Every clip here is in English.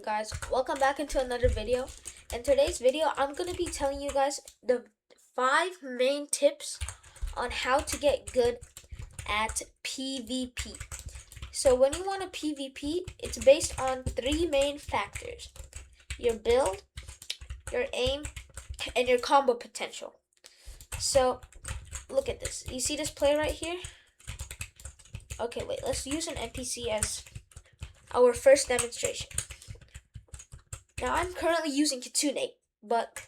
Guys, welcome back into another video. In today's video, I'm going to be telling you guys the 5 main tips on how to get good at PvP. So when you want a PvP, it's based on 3 main factors: your build, your aim, and your combo potential. So look at this. You see this play right here? Okay, wait, let's use an NPC as our first demonstration. Now I'm currently using Kitsune, but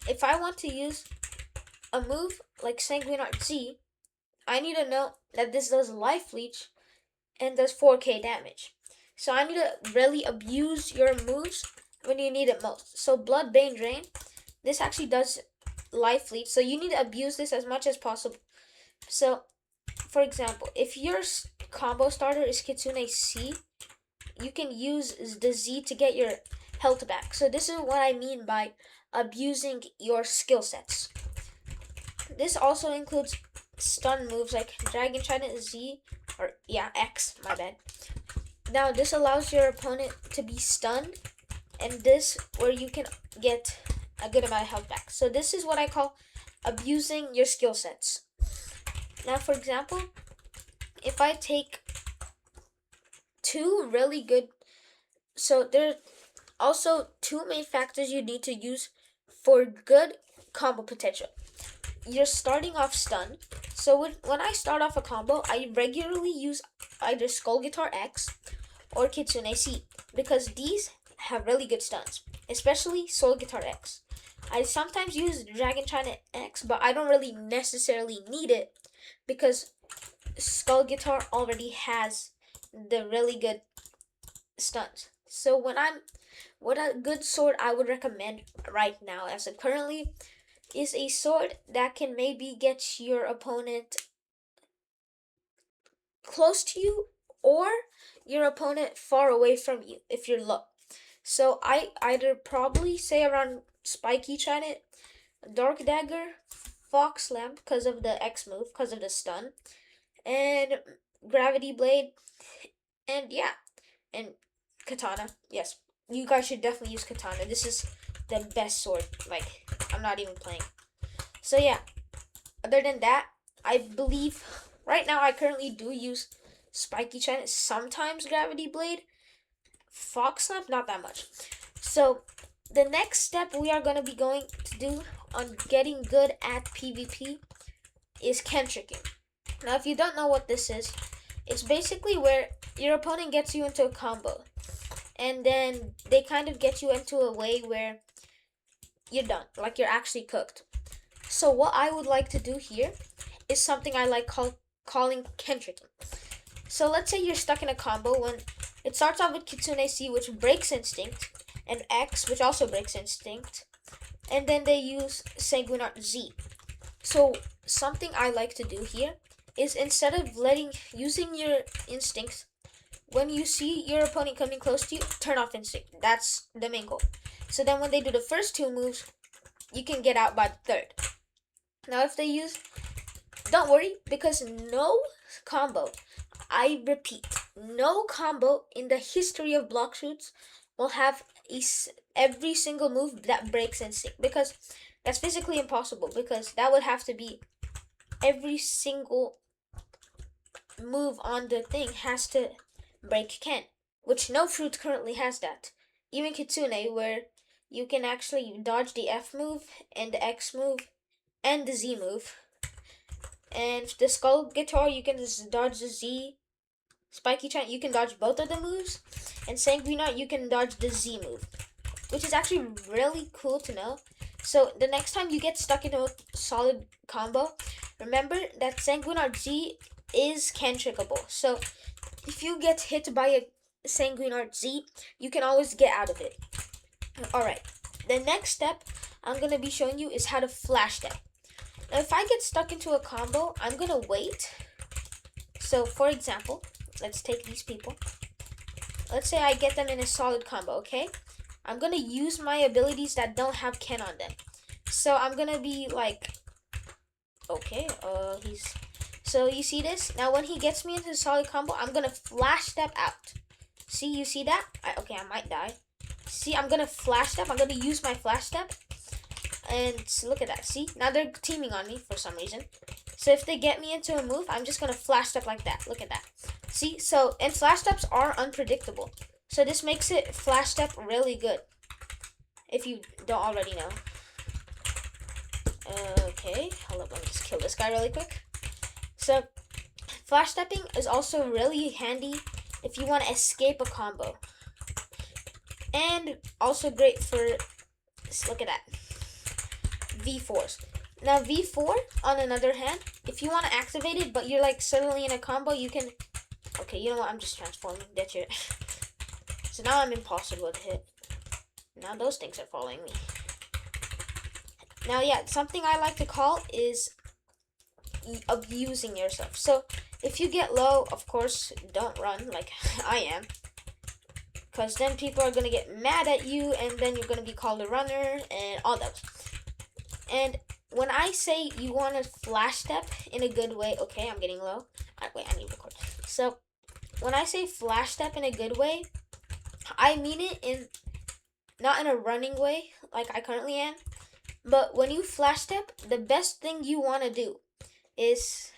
if I want to use a move like Sanguine Art Z, I need to know that this does life leech and does 4k damage. So I need to really abuse your moves when you need it most. So Blood Bane Drain, this actually does life leech, so you need to abuse this as much as possible. So for example, if your combo starter is Kitsune C, you can use the Z to get your health back. So this is what I mean by abusing your skill sets. This also includes stun moves like Dragon Trident Z, or X, my bad. Now this allows your opponent to be stunned, and this where you can get a good amount of health back. So this is what I call abusing your skill sets. Now for example, if I take two really good, so there are also 2 main factors you need to use for good combo potential. You're starting off stun. So when I start off a combo, I regularly use either Skull Guitar X or Kitsune C because these have really good stuns, especially Soul Guitar X. I sometimes use Dragon Trident X, but I don't really necessarily need it because Skull Guitar already has the really good stuns. So what a good sword I would recommend right now as of currently is a sword that can maybe get your opponent close to you or your opponent far away from you if you're low. So I either probably say around Spiky Trident, Dark Dagger, Fox Lamp because of the X move, because of the stun, and Gravity Blade, and and Katana. Yes, you guys should definitely use Katana. This is the best sword. Like, I'm not even playing. So other than that, I believe right now I currently do use Spiky Trident, sometimes Gravity Blade, Fox Lamp, not that much. So the next step we are going to be going to do on getting good at PvP is Kentricking. Now if you don't know what this is, it's basically where your opponent gets you into a combo and then they kind of get you into a way where you're done, like you're actually cooked. So what I would like to do here is something I like calling Kentricking. So let's say you're stuck in a combo when it starts off with Kitsune C, which breaks Instinct, and X, which also breaks Instinct, and then they use Sanguine Art Z. So something I like to do here is instead of using your instincts, when you see your opponent coming close to you, turn off instinct. That's the main goal. So then when they do the first 2 moves, you can get out by the third. Now if they use, don't worry, because no combo, I repeat, no combo in the history of Blox Fruits will have every single move that breaks instinct, because that's physically impossible, because that would have to be every single move on the thing has to break Ken, which no fruit currently has that. Even Kitsune, where you can actually dodge the F move and the X move and the Z move. And the Skull Guitar, you can just dodge the Z. Spiky Trident, you can dodge both of the moves. And Sanguine Art, you can dodge the Z move, which is actually really cool to know. So the next time you get stuck in a solid combo, remember that Sanguine Art Z is Kentrickable. So if you get hit by a Sanguine Art Z, you can always get out of it. Alright, the next step I'm going to be showing you is how to flash deck. Now if I get stuck into a combo, I'm going to wait. So for example, let's take these people. Let's say I get them in a solid combo, okay? I'm going to use my abilities that don't have Ken on them. So I'm going to be like, okay, so you see this? Now when he gets me into a solid combo, I'm going to flash step out. See, you see that? Okay, I might die. See, I'm gonna flash step. I'm gonna use my flash step. And look at that. See, now they're teaming on me for some reason. So if they get me into a move, I'm just gonna flash step like that. Look at that. See, so, and flash steps are unpredictable. So this makes it flash step really good. If you don't already know. Okay, hold up, let me just kill this guy really quick. So, flash stepping is also really handy if you want to escape a combo. And also great for, look at that, V4s. Now V4, on another hand, if you want to activate it, but you're like suddenly in a combo, you can, okay, you know what, I'm just transforming, that's it. So now I'm impossible to hit. Now those things are following me. Now, yeah, something I like to call is abusing yourself. So if you get low, of course, don't run like I am. Because then people are going to get mad at you, and then you're going to be called a runner, and all that. And when I say you want to flash step in a good way, okay, I'm getting low. Wait, I need to record. So when I say flash step in a good way, I mean it in, not in a running way like I currently am, but when you flash step, the best thing you want to do is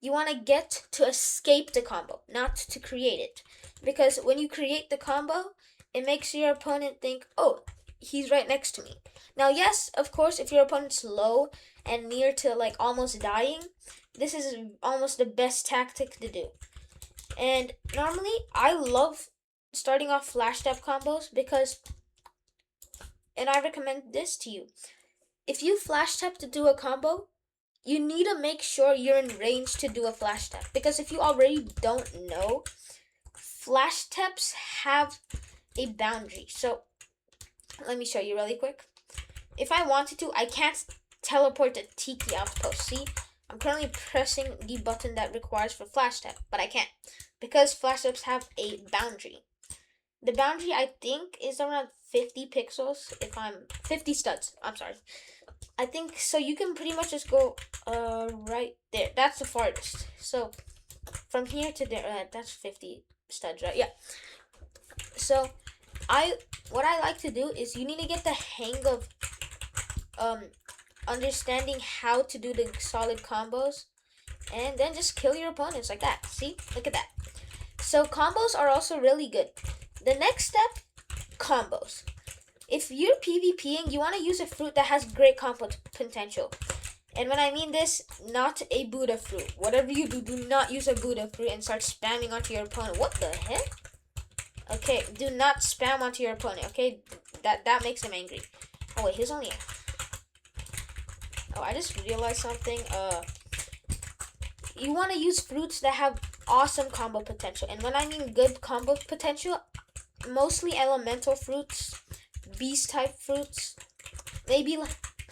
you want to get to escape the combo, not to create it. Because when you create the combo, it makes your opponent think, oh, he's right next to me. Now, yes, of course, if your opponent's low and near to like almost dying, this is almost the best tactic to do. And normally, I love starting off flash step combos because, and I recommend this to you, if you flash step to do a combo, you need to make sure you're in range to do a flash step. Because if you already don't know, flash steps have a boundary. So let me show you really quick. If I wanted to, I can't teleport the Tiki outpost. See, I'm currently pressing the button that requires for flash step, but I can't because flash steps have a boundary. The boundary, I think, is around 50 pixels. 50 studs. I'm sorry. I think so. You can pretty much just go right there. That's the farthest. So from here to there, that's 50 studs, right? Yeah. So what I like to do is you need to get the hang of understanding how to do the solid combos, and then just kill your opponents like that. See, look at that. So combos are also really good. The next step, combos. If you're PvPing, you want to use a fruit that has great combo potential. And when I mean this, not a Buddha fruit. Whatever you do, do not use a Buddha fruit and start spamming onto your opponent. What the heck? Okay, do not spam onto your opponent, okay? That makes them angry. Oh wait, here's only... Oh, I just realized something. You want to use fruits that have awesome combo potential. And when I mean good combo potential, mostly elemental fruits, beast type fruits, maybe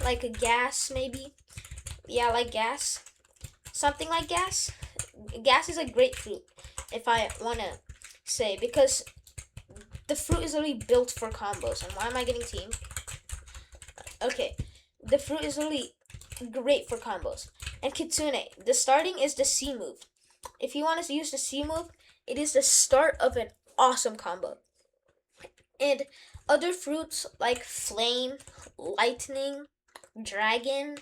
like a gas, maybe. Yeah, like gas. Something like gas. Gas is a great fruit, if I want to say, because the fruit is literally built for combos. And why am I getting teamed? Okay, the fruit is literally great for combos. And Kitsune, the starting is the C move. If you want to use the C move, it is the start of an awesome combo. And other fruits like Flame, Lightning, Dragon.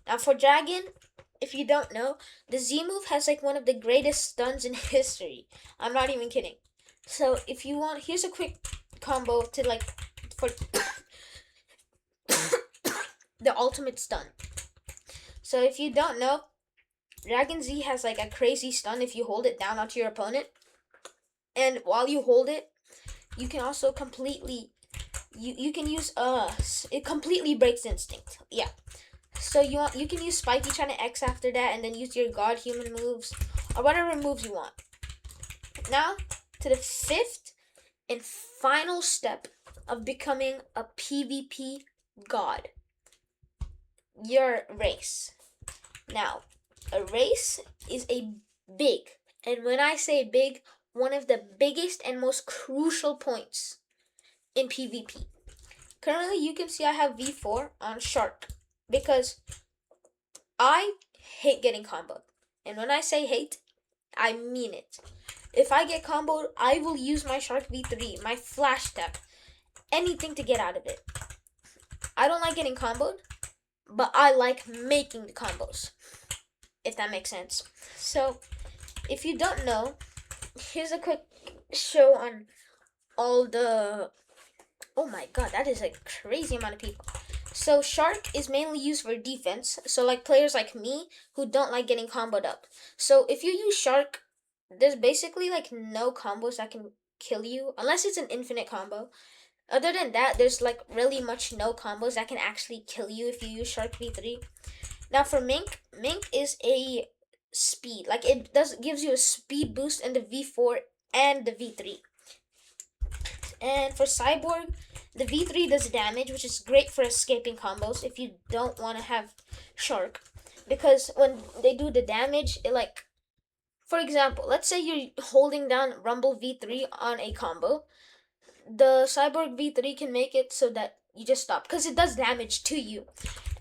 Now for Dragon, if you don't know, the Z move has like one of the greatest stuns in history. I'm not even kidding. So if you want, here's a quick combo to like, for the ultimate stun. So if you don't know, Dragon Z has like a crazy stun if you hold it down onto your opponent. And while you hold it, you can also completely, you can use, it completely breaks instinct. Yeah. So you can use Spiky trying to X after that, and then use your God Human moves, or whatever moves you want. Now, to the fifth and final step of becoming a PvP god. Your race. Now, a race is a big, and when I say big, one of the biggest and most crucial points in PvP. Currently, you can see I have V4 on Shark because I hate getting comboed. And when I say hate, I mean it. If I get comboed, I will use my Shark V3, my flash step, anything to get out of it. I don't like getting comboed, but I like making the combos, if that makes sense. So, if you don't know, here's a quick show on all the... Oh my god, that is a crazy amount of people. So Shark is mainly used for defense. So like players like me who don't like getting comboed up. So if you use Shark, there's basically like no combos that can kill you unless it's an infinite combo. Other than that, there's like really much no combos that can actually kill you if you use Shark V3. Now for Mink is a speed. Like it gives you a speed boost in the V4 and the V3. And for Cyborg, the V3 does damage, which is great for escaping combos if you don't want to have Shark. Because when they do the damage, it like, for example, let's say you're holding down Rumble V3 on a combo. The Cyborg V3 can make it so that you just stop. Because it does damage to you.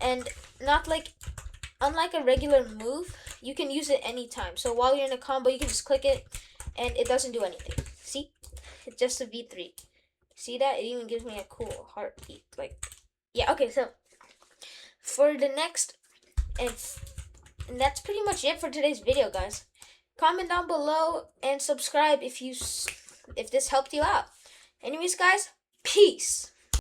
And not like, unlike a regular move, you can use it anytime. So while you're in a combo, you can just click it and it doesn't do anything. See? It's just a V3. See that? It even gives me a cool heartbeat. Like, yeah, okay, so for the next, and that's pretty much it for today's video, guys. Comment down below and subscribe if this helped you out. Anyways, guys, peace.